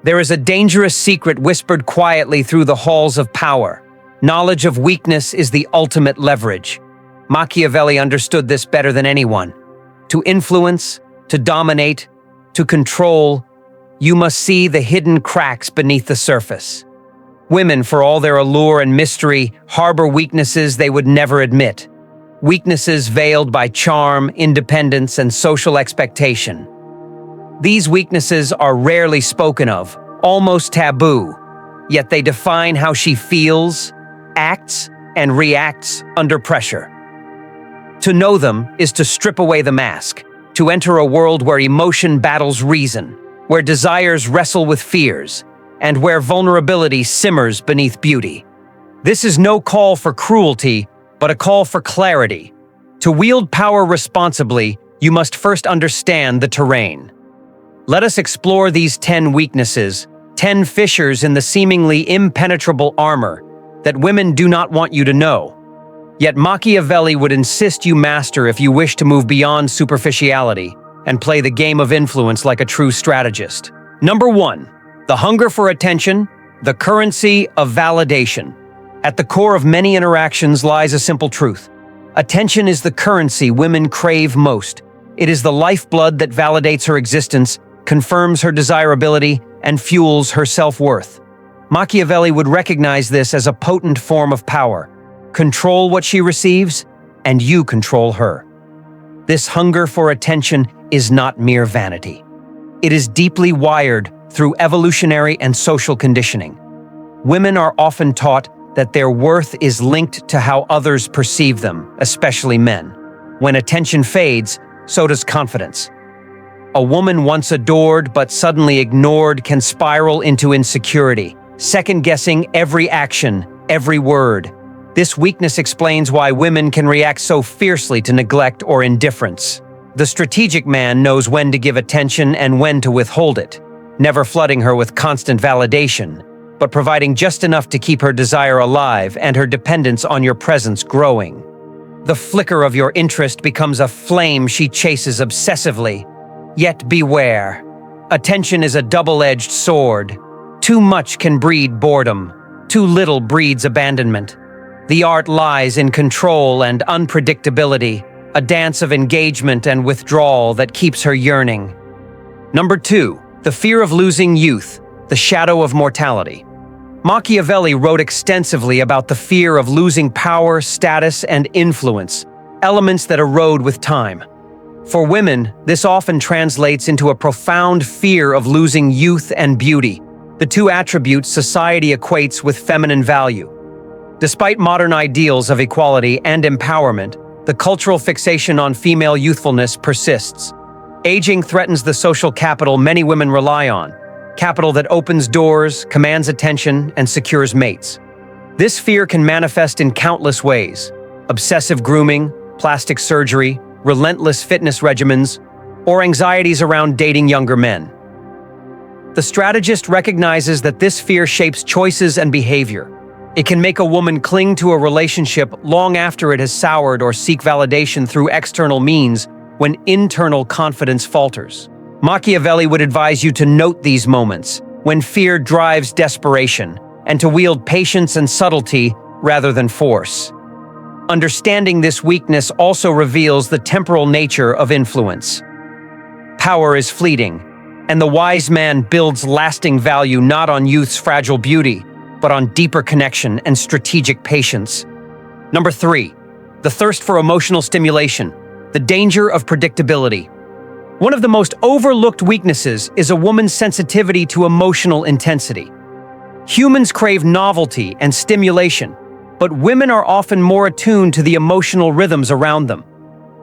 There is a dangerous secret whispered quietly through the halls of power. Knowledge of weakness is the ultimate leverage. Machiavelli understood this better than anyone. To influence, to dominate, to control, you must see the hidden cracks beneath the surface. Women, for all their allure and mystery, harbor weaknesses they would never admit. Weaknesses veiled by charm, independence, and social expectation. These weaknesses are rarely spoken of, almost taboo, yet they define how she feels, acts, and reacts under pressure. To know them is to strip away the mask, to enter a world where emotion battles reason, where desires wrestle with fears, and where vulnerability simmers beneath beauty. This is no call for cruelty, but a call for clarity. To wield power responsibly, you must first understand the terrain. Let us explore these 10 weaknesses, 10 fissures in the seemingly impenetrable armor that women do not want you to know. Yet Machiavelli would insist you master if you wish to move beyond superficiality and play the game of influence like a true strategist. Number 1. The hunger for attention, the currency of validation. At the core of many interactions lies a simple truth. Attention is the currency women crave most. It is the lifeblood that validates her existence, confirms her desirability, and fuels her self-worth. Machiavelli would recognize this as a potent form of power. Control what she receives, and you control her. This hunger for attention is not mere vanity. It is deeply wired through evolutionary and social conditioning. Women are often taught that their worth is linked to how others perceive them, especially men. When attention fades, so does confidence. A woman once adored but suddenly ignored can spiral into insecurity, second-guessing every action, every word. This weakness explains why women can react so fiercely to neglect or indifference. The strategic man knows when to give attention and when to withhold it, never flooding her with constant validation, but providing just enough to keep her desire alive and her dependence on your presence growing. The flicker of your interest becomes a flame she chases obsessively. Yet beware. Attention is a double-edged sword. Too much can breed boredom. Too little breeds abandonment. The art lies in control and unpredictability, a dance of engagement and withdrawal that keeps her yearning. Number 2. The fear of losing youth, the shadow of mortality. Machiavelli wrote extensively about the fear of losing power, status, and influence, elements that erode with time. For women, this often translates into a profound fear of losing youth and beauty, the two attributes society equates with feminine value. Despite modern ideals of equality and empowerment, the cultural fixation on female youthfulness persists. Aging threatens the social capital many women rely on, capital that opens doors, commands attention, and secures mates. This fear can manifest in countless ways: obsessive grooming, plastic surgery, relentless fitness regimens, or anxieties around dating younger men. The strategist recognizes that this fear shapes choices and behavior. It can make a woman cling to a relationship long after it has soured or seek validation through external means when internal confidence falters. Machiavelli would advise you to note these moments, when fear drives desperation, and to wield patience and subtlety rather than force. Understanding this weakness also reveals the temporal nature of influence. Power is fleeting, and the wise man builds lasting value not on youth's fragile beauty, but on deeper connection and strategic patience. Number 3. The thirst for emotional stimulation, the danger of predictability. One of the most overlooked weaknesses is a woman's sensitivity to emotional intensity. Humans crave novelty and stimulation, but women are often more attuned to the emotional rhythms around them.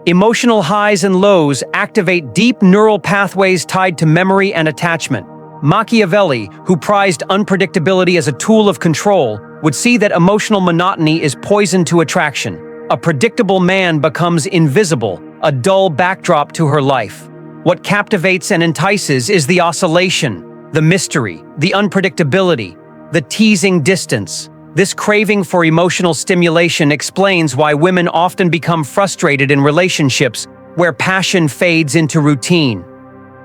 Emotional highs and lows activate deep neural pathways tied to memory and attachment. Machiavelli, who prized unpredictability as a tool of control, would see that emotional monotony is poison to attraction. A predictable man becomes invisible, a dull backdrop to her life. What captivates and entices is the oscillation, the mystery, the unpredictability, the teasing distance. This craving for emotional stimulation explains why women often become frustrated in relationships where passion fades into routine.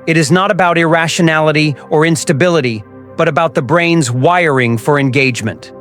It is not about irrationality or instability, but about the brain's wiring for engagement.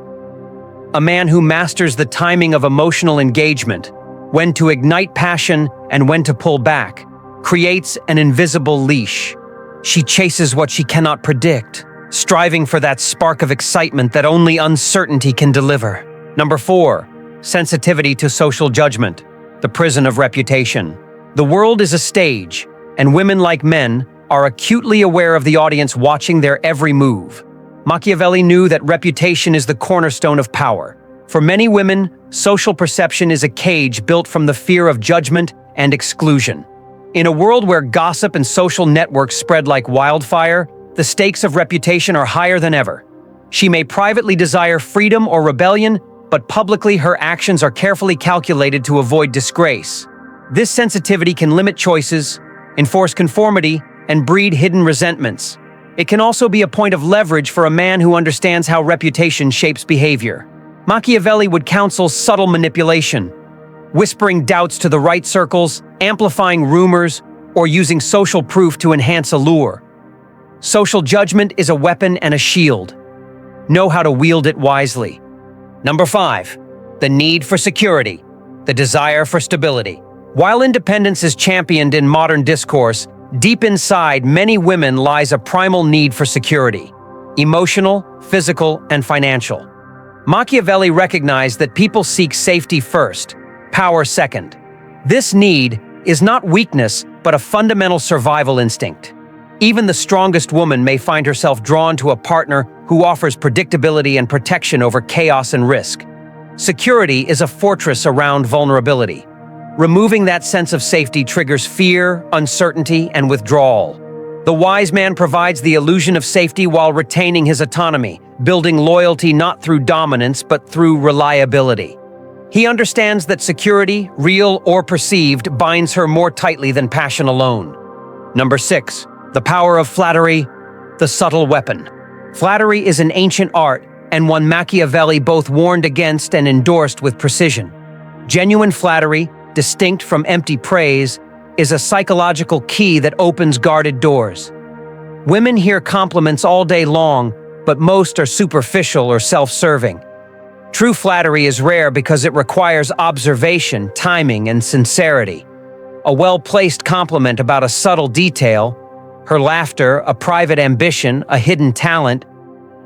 A man who masters the timing of emotional engagement, when to ignite passion and when to pull back, creates an invisible leash. She chases what she cannot predict, striving for that spark of excitement that only uncertainty can deliver. Number 4, sensitivity to social judgment, the prison of reputation. The world is a stage, and women like men are acutely aware of the audience watching their every move. Machiavelli knew that reputation is the cornerstone of power. For many women, social perception is a cage built from the fear of judgment and exclusion. In a world where gossip and social networks spread like wildfire, the stakes of reputation are higher than ever. She may privately desire freedom or rebellion, but publicly her actions are carefully calculated to avoid disgrace. This sensitivity can limit choices, enforce conformity, and breed hidden resentments. It can also be a point of leverage for a man who understands how reputation shapes behavior. Machiavelli would counsel subtle manipulation, whispering doubts to the right circles, amplifying rumors, or using social proof to enhance allure. Social judgment is a weapon and a shield. Know how to wield it wisely. Number 5, the need for security, the desire for stability. While independence is championed in modern discourse, deep inside many women lies a primal need for security, emotional, physical, and financial. Machiavelli recognized that people seek safety first, power second. This need is not weakness, but a fundamental survival instinct. Even the strongest woman may find herself drawn to a partner who offers predictability and protection over chaos and risk. Security is a fortress around vulnerability. Removing that sense of safety triggers fear, uncertainty, and withdrawal. The wise man provides the illusion of safety while retaining his autonomy, building loyalty not through dominance but through reliability. He understands that security, real or perceived, binds her more tightly than passion alone. Number 6, the power of flattery, the subtle weapon. Flattery is an ancient art, and one Machiavelli both warned against and endorsed with precision. Genuine flattery, distinct from empty praise, is a psychological key that opens guarded doors. Women hear compliments all day long, but most are superficial or self-serving. True flattery is rare because it requires observation, timing, and sincerity. A well-placed compliment about a subtle detail, her laughter, a private ambition, a hidden talent,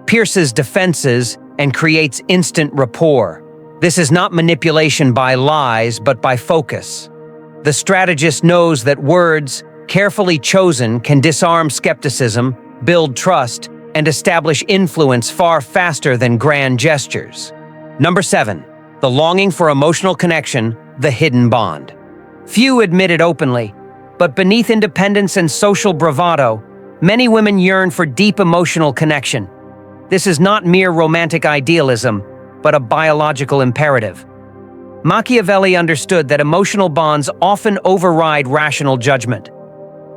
pierces defenses and creates instant rapport. This is not manipulation by lies, but by focus. The strategist knows that words, carefully chosen, can disarm skepticism, build trust, and establish influence far faster than grand gestures. Number 7, the longing for emotional connection, the hidden bond. Few admit it openly, but beneath independence and social bravado, many women yearn for deep emotional connection. This is not mere romantic idealism, but a biological imperative. Machiavelli understood that emotional bonds often override rational judgment.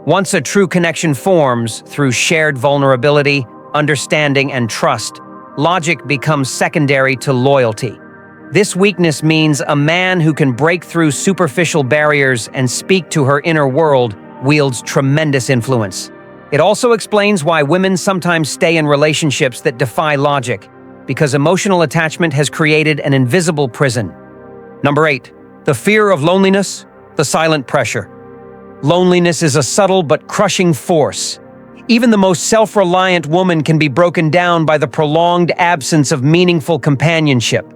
Once a true connection forms through shared vulnerability, understanding, and trust, logic becomes secondary to loyalty. This weakness means a man who can break through superficial barriers and speak to her inner world wields tremendous influence. It also explains why women sometimes stay in relationships that defy logic, because emotional attachment has created an invisible prison. Number 8, the fear of loneliness, the silent pressure. Loneliness is a subtle but crushing force. Even the most self-reliant woman can be broken down by the prolonged absence of meaningful companionship.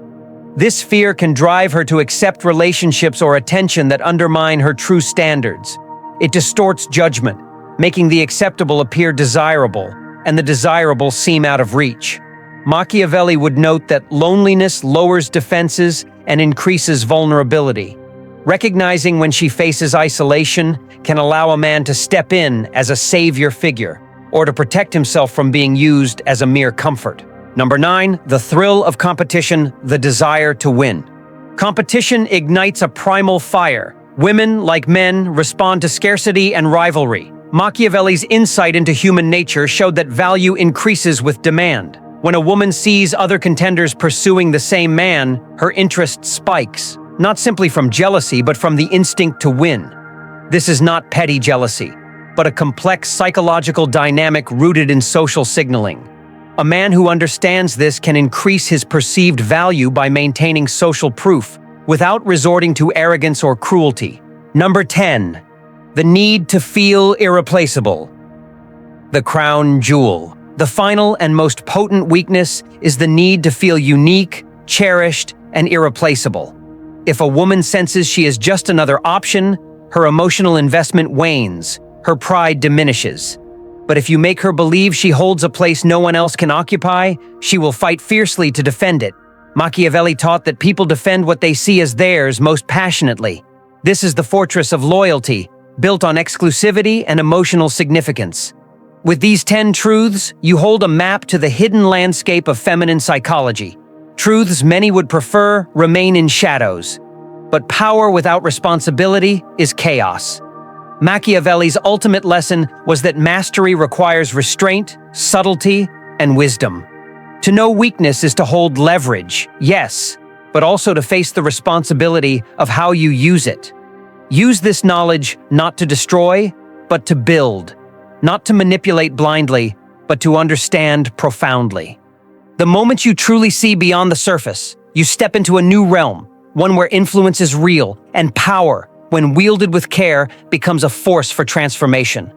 This fear can drive her to accept relationships or attention that undermine her true standards. It distorts judgment, making the acceptable appear desirable and the desirable seem out of reach. Machiavelli would note that loneliness lowers defenses and increases vulnerability. Recognizing when she faces isolation can allow a man to step in as a savior figure or to protect himself from being used as a mere comfort. Number 9, the thrill of competition, the desire to win. Competition ignites a primal fire. Women, like men, respond to scarcity and rivalry. Machiavelli's insight into human nature showed that value increases with demand. When a woman sees other contenders pursuing the same man, her interest spikes, not simply from jealousy, but from the instinct to win. This is not petty jealousy, but a complex psychological dynamic rooted in social signaling. A man who understands this can increase his perceived value by maintaining social proof without resorting to arrogance or cruelty. Number 10. The need to feel irreplaceable. The crown jewel. The final and most potent weakness is the need to feel unique, cherished, and irreplaceable. If a woman senses she is just another option, her emotional investment wanes, her pride diminishes. But if you make her believe she holds a place no one else can occupy, she will fight fiercely to defend it. Machiavelli taught that people defend what they see as theirs most passionately. This is the fortress of loyalty, built on exclusivity and emotional significance. With these 10 truths, you hold a map to the hidden landscape of feminine psychology. Truths many would prefer remain in shadows. But power without responsibility is chaos. Machiavelli's ultimate lesson was that mastery requires restraint, subtlety, and wisdom. To know weakness is to hold leverage, yes, but also to face the responsibility of how you use it. Use this knowledge not to destroy, but to build. Not to manipulate blindly, but to understand profoundly. The moment you truly see beyond the surface, you step into a new realm, one where influence is real, and power, when wielded with care, becomes a force for transformation.